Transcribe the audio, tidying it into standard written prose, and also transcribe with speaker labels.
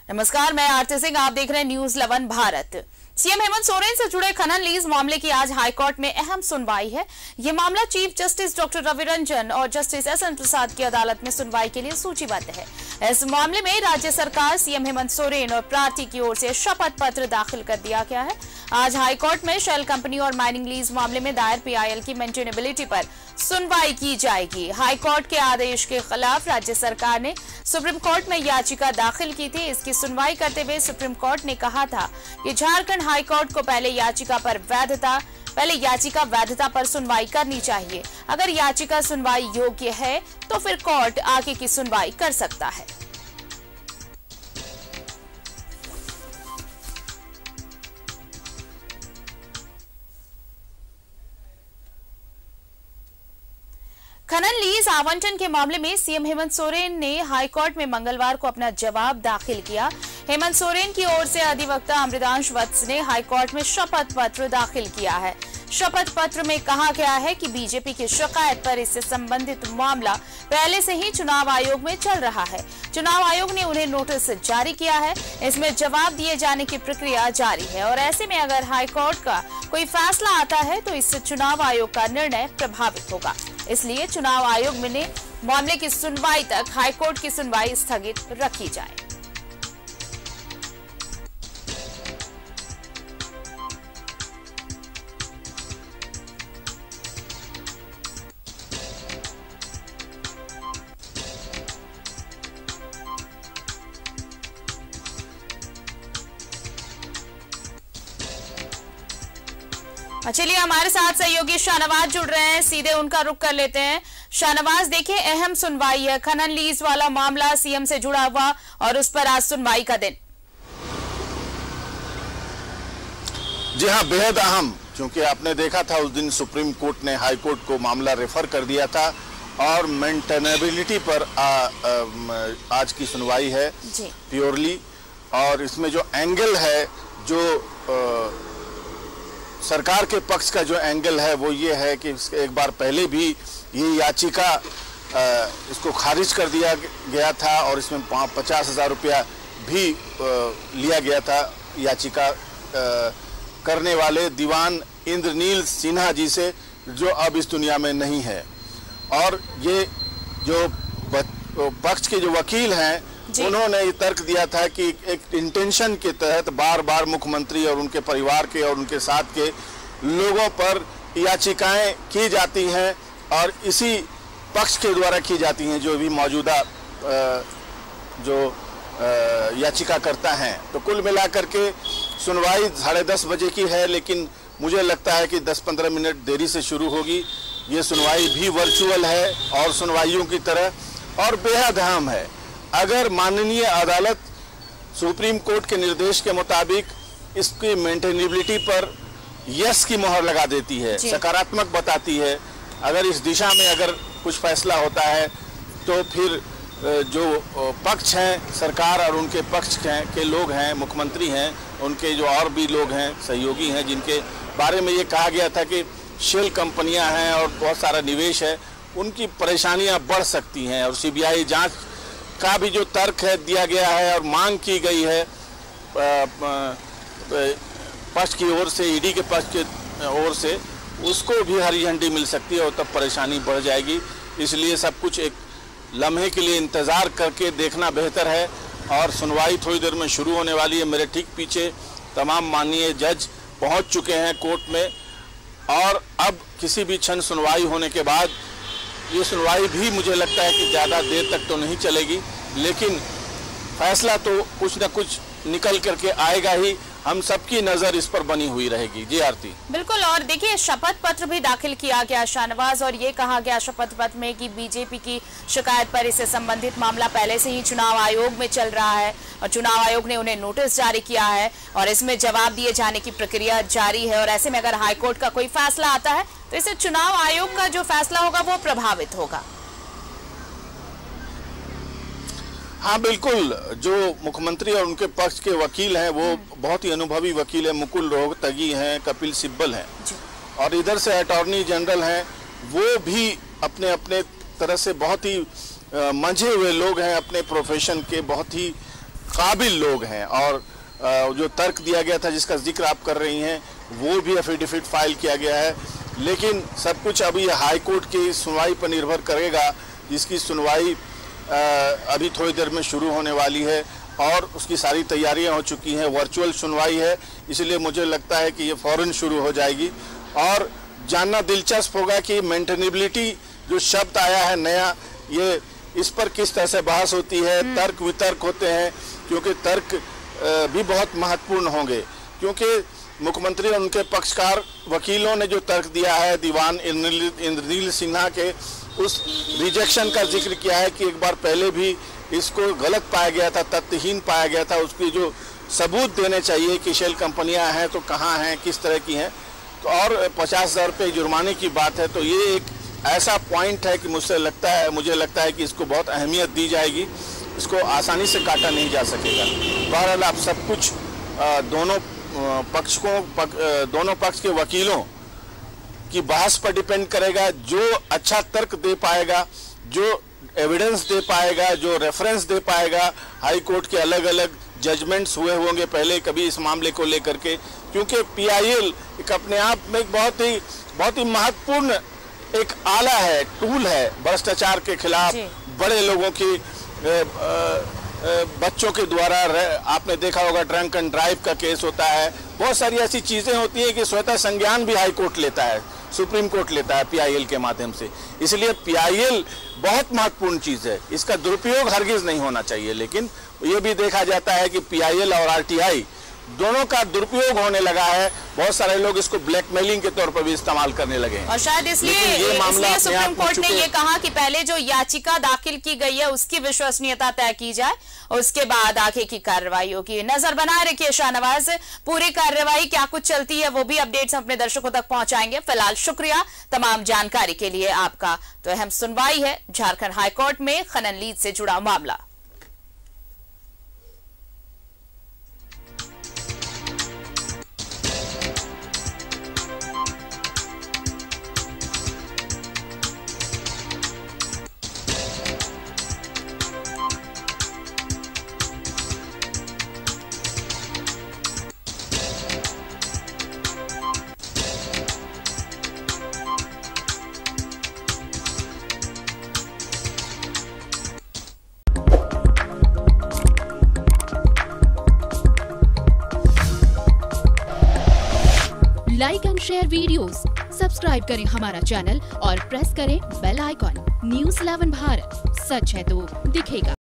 Speaker 1: नमस्कार, मैं आरती सिंह। आप देख रहे हैं न्यूज 11 भारत। सीएम हेमंत सोरेन से जुड़े खनन लीज मामले की आज हाईकोर्ट में अहम सुनवाई है। यह मामला chief justice doctor Ravi Ranjan और जस्टिस एसएन प्रसाद की अदालत में सुनवाई के लिए सूचीबद्ध है। इस मामले में राज्य सरकार, सीएम हेमंत सोरेन और पार्टी की ओर से शपथ पत्र दाखिल कर दिया गया है। आज हाईकोर्ट में शेल कंपनी और माइनिंग लीज मामले में दायर पीआईएल की मेंटेनेबिलिटी पर सुनवाई की जाएगी। हाईकोर्ट के आदेश के खिलाफ राज्य सरकार ने सुप्रीम कोर्ट में याचिका दाखिल की थी। इसकी सुनवाई करते हुए सुप्रीम कोर्ट ने कहा था कि झारखंड हाईकोर्ट को पहले याचिका वैधता पर सुनवाई करनी चाहिए। अगर याचिका सुनवाई योग्य है तो फिर कोर्ट आगे की सुनवाई कर सकता है। खनन लीज आवंटन के मामले में सीएम हेमंत सोरेन ने हाईकोर्ट में मंगलवार को अपना जवाब दाखिल किया। हेमंत सोरेन की ओर से अधिवक्ता अमृतांश वत्स ने हाईकोर्ट में शपथ पत्र दाखिल किया है। शपथ पत्र में कहा गया है कि बीजेपी की शिकायत पर इससे संबंधित मामला पहले से ही चुनाव आयोग में चल रहा है। चुनाव आयोग ने उन्हें नोटिस जारी किया है। इसमें जवाब दिए जाने की प्रक्रिया जारी है और ऐसे में अगर हाईकोर्ट का कोई फैसला आता है तो इससे चुनाव आयोग का निर्णय प्रभावित होगा। इसलिए चुनाव आयोग ने मामले की सुनवाई तक हाईकोर्ट की सुनवाई स्थगित रखी जाए। चलिए, हमारे साथ सहयोगी शाहनवाज जुड़ रहे हैं, सीधे उनका रुख कर लेते हैं। शाहनवाज, देखिए, अहम सुनवाई है, खनन लीज वाला मामला सीएम से जुड़ा हुआ और उस पर आज सुनवाई का दिन।
Speaker 2: जी हाँ, बेहद अहम, क्योंकि आपने देखा था उस दिन सुप्रीम कोर्ट ने हाई कोर्ट को मामला रेफर कर दिया था और मेंटेनेबिलिटी पर आज की सुनवाई है प्योरली। और इसमें जो एंगल है, जो सरकार के पक्ष का जो एंगल है वो ये है कि एक बार पहले भी ये याचिका इसको खारिज कर दिया गया था और इसमें 50,000 रुपया भी लिया गया था याचिका करने वाले दीवान इंद्रनील सिन्हा जी से, जो अब इस दुनिया में नहीं है। और ये जो पक्ष के जो वकील हैं उन्होंने ये तर्क दिया था कि एक इंटेंशन के तहत बार बार मुख्यमंत्री और उनके परिवार के और उनके साथ के लोगों पर याचिकाएं की जाती हैं और इसी पक्ष के द्वारा की जाती हैं जो भी मौजूदा जो याचिका करता है। तो कुल मिलाकर के सुनवाई 10:30 बजे की है, लेकिन मुझे लगता है कि 10-15 मिनट देरी से शुरू होगी। ये सुनवाई भी वर्चुअल है और सुनवाइयों की तरह और बेहद अहम है। अगर माननीय अदालत सुप्रीम कोर्ट के निर्देश के मुताबिक इसकी मेंटेनेबिलिटी पर यस की मोहर लगा देती है, सकारात्मक बताती है, अगर इस दिशा में अगर कुछ फैसला होता है तो फिर जो पक्ष हैं, सरकार और उनके पक्ष के लोग हैं, मुख्यमंत्री हैं, उनके जो और भी लोग हैं, सहयोगी हैं, जिनके बारे में ये कहा गया था कि शेल कंपनियां हैं और बहुत सारा निवेश है, उनकी परेशानियां बढ़ सकती हैं। और सीबीआई जांच का भी जो तर्क है दिया गया है और मांग की गई है पक्ष की ओर से, ईडी के पक्ष की ओर से, उसको भी हरी झंडी मिल सकती है और तब परेशानी बढ़ जाएगी। इसलिए सब कुछ एक लम्हे के लिए इंतज़ार करके देखना बेहतर है। और सुनवाई थोड़ी देर में शुरू होने वाली है। मेरे ठीक पीछे तमाम माननीय जज पहुंच चुके हैं कोर्ट में और अब किसी भी क्षण सुनवाई होने के बाद ये सुनवाई भी मुझे लगता है कि ज़्यादा देर तक तो नहीं चलेगी, लेकिन फैसला तो कुछ न कुछ निकल करके आएगा ही। हम सबकी नजर इस पर बनी हुई रहेगी। जी आरती।
Speaker 1: बिल्कुल, और देखिए, शपथ पत्र भी दाखिल किया गया शाहनवाज, और ये कहा गया शपथ पत्र में कि बीजेपी की शिकायत पर इससे संबंधित मामला पहले से ही चुनाव आयोग में चल रहा है और चुनाव आयोग ने उन्हें नोटिस जारी किया है और इसमें जवाब दिए जाने की प्रक्रिया जारी है। और ऐसे में अगर हाईकोर्ट का कोई फैसला आता है तो इससे चुनाव आयोग का जो फैसला होगा वो प्रभावित होगा।
Speaker 2: हाँ बिल्कुल, जो मुख्यमंत्री और उनके पक्ष के वकील हैं वो बहुत ही अनुभवी वकील हैं, मुकुल रोहतगी हैं, कपिल सिब्बल हैं, और इधर से अटॉर्नी जनरल हैं, वो भी अपने अपने तरह से बहुत ही मंझे हुए लोग हैं, अपने प्रोफेशन के बहुत ही काबिल लोग हैं और जो तर्क दिया गया था जिसका जिक्र आप कर रही हैं वो भी एफिडेविट फाइल किया गया है। लेकिन सब कुछ अभी हाई कोर्ट की सुनवाई पर निर्भर करेगा, जिसकी सुनवाई अभी थोड़ी देर में शुरू होने वाली है और उसकी सारी तैयारियां हो चुकी हैं। वर्चुअल सुनवाई है, इसलिए मुझे लगता है कि ये फौरन शुरू हो जाएगी। और जानना दिलचस्प होगा कि मेंटेनेबिलिटी जो शब्द आया है नया, ये इस पर किस तरह से बहस होती है। तर्क वितर्क होते हैं, क्योंकि तर्क भी बहुत महत्वपूर्ण होंगे, क्योंकि मुख्यमंत्री और उनके पक्षकार वकीलों ने जो तर्क दिया है दीवान इंद्रनील सिन्हा के, उस रिजेक्शन का जिक्र किया है कि एक बार पहले भी इसको गलत पाया गया था, तथ्यहीन पाया गया था। उसकी जो सबूत देने चाहिए कि शेल कंपनियां हैं तो कहाँ हैं, किस तरह की हैं, तो और 50,000 रुपये जुर्माने की बात है। तो ये एक ऐसा पॉइंट है कि मुझे लगता है कि इसको बहुत अहमियत दी जाएगी, इसको आसानी से काटा नहीं जा सकेगा। बहरहाल आप सब कुछ दोनों पक्ष के वकीलों की बहस पर डिपेंड करेगा। जो अच्छा तर्क दे पाएगा, जो एविडेंस दे पाएगा, जो रेफरेंस दे पाएगा, हाई कोर्ट के अलग अलग जजमेंट्स हुए होंगे पहले कभी इस मामले को लेकर के, क्योंकि PIL एक अपने आप में एक बहुत ही महत्वपूर्ण एक आला है, टूल है भ्रष्टाचार के खिलाफ। बड़े लोगों की बच्चों के द्वारा आपने देखा होगा ड्रंक एंड ड्राइव का केस होता है, बहुत सारी ऐसी चीजें होती हैं कि स्वतः संज्ञान भी हाई कोर्ट लेता है, सुप्रीम कोर्ट लेता है PIL के माध्यम से। इसलिए PIL बहुत महत्वपूर्ण चीज है, इसका दुरुपयोग हरगिज नहीं होना चाहिए। लेकिन ये भी देखा जाता है कि PIL और RTI दोनों का दुरुपयोग होने लगा है, बहुत सारे लोग इसको ब्लैकमेलिंग के तौर पर भी इस्तेमाल करने लगे हैं।
Speaker 1: और शायद इसलिए सुप्रीम कोर्ट ने ये कहा कि पहले जो याचिका दाखिल की गई है उसकी विश्वसनीयता तय की जाए और उसके बाद आगे की कार्रवाई होगी। नजर बनाए रखिए शाहनवाज, पूरी कार्रवाई क्या कुछ चलती है वो भी अपडेट्स अपने दर्शकों तक पहुंचाएंगे। फिलहाल शुक्रिया तमाम जानकारी के लिए आपका। तो अहम सुनवाई है झारखंड हाईकोर्ट में खनन लीज से जुड़ा मामला।
Speaker 3: Like and share videos, subscribe करें हमारा चैनल और प्रेस करें बेल आइकॉन। News 11 भारत, सच है तो दिखेगा।